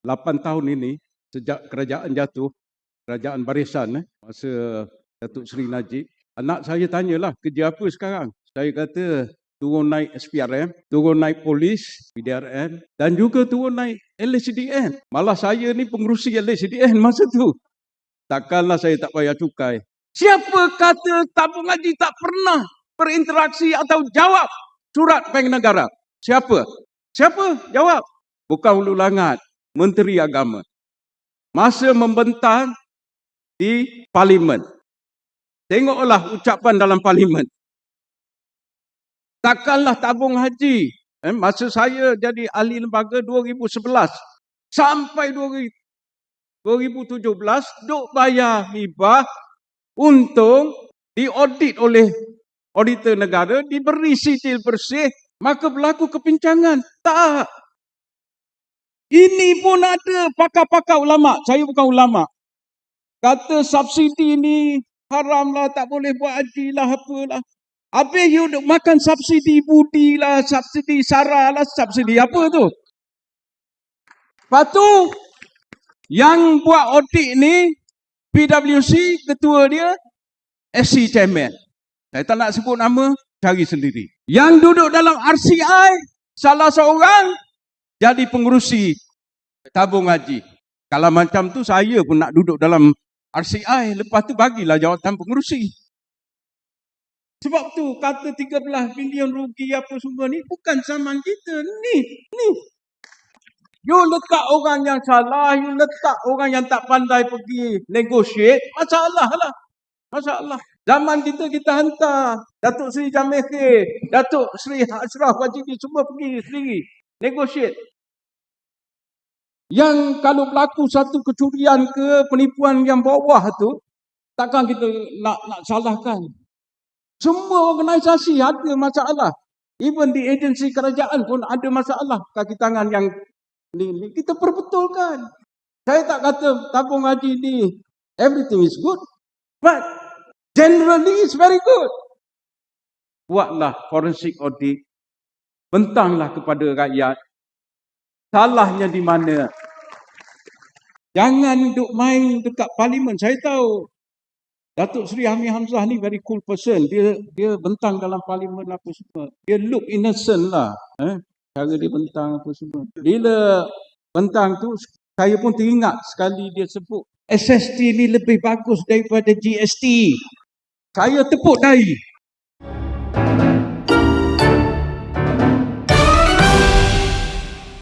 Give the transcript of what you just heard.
8 tahun ini, sejak kerajaan jatuh, kerajaan barisan, masa Datuk Seri Najib, anak saya tanyalah, kerja apa sekarang? Saya kata, turun naik SPRM, turun naik polis, PDRM, dan juga turun naik LHDN. Malah saya ni pengerusi LHDN masa tu. Takkanlah saya tak bayar cukai. Siapa kata tabung haji tak pernah berinteraksi atau jawab surat Bank Negara? Siapa? Siapa? Jawab. Bukan Hulu Langat, Menteri Agama. Masa membentang di Parlimen. Tengoklah ucapan dalam Parlimen. Takkanlah tabung haji. Masa saya jadi ahli lembaga 2011 sampai 2017 duk bayar hibah, untung diaudit oleh auditor negara, diberi sisil bersih, maka berlaku kepincangan. Tak. Ini pun ada pakar-pakar ulama. Saya bukan ulama. Kata subsidi ni haram lah, tak boleh buat haji lah, apalah. Habis you duk makan subsidi budi lah, subsidi SARA lah, subsidi apa tu? Lepas tu, yang buat audit ni, PwC, ketua dia, SC Chairman. Saya tak nak sebut nama, cari sendiri. Yang duduk dalam RCI, salah seorang, jadi pengerusi tabung haji. Kalau macam tu, saya pun nak duduk dalam RCI, lepas tu bagilah jawatan pengerusi. Sebab tu kata 13 bilion rugi apa semua ni bukan zaman kita. Ni. You letak orang yang salah, you letak orang yang tak pandai pergi negotiate, masalah lah. Masalah. Zaman kita hantar Datuk Seri Jamil Khair, Datuk Seri Ashraf Wajidi semua pergi sendiri negotiate. Yang kalau berlaku satu kecurian ke penipuan yang bawah tu, takkan kita nak salahkan. Semua organisasi ada masalah. Even di agensi kerajaan pun ada masalah. Kaki tangan yang ni kita perbetulkan. Saya tak kata tabung haji ni everything is good, but generally it's very good. Buatlah forensic audit. Bentanglah kepada rakyat. Salahnya di mana? Jangan duk main dekat Parlimen. Saya tahu Datuk Seri Hamid Hamzah ni very cool person. Dia bentang dalam Parlimen apa semua. Dia look innocent lah. Cara dia bentang apa semua. Bila bentang tu, saya pun teringat sekali dia sebut SST ni lebih bagus daripada GST. Saya tepuk dahi.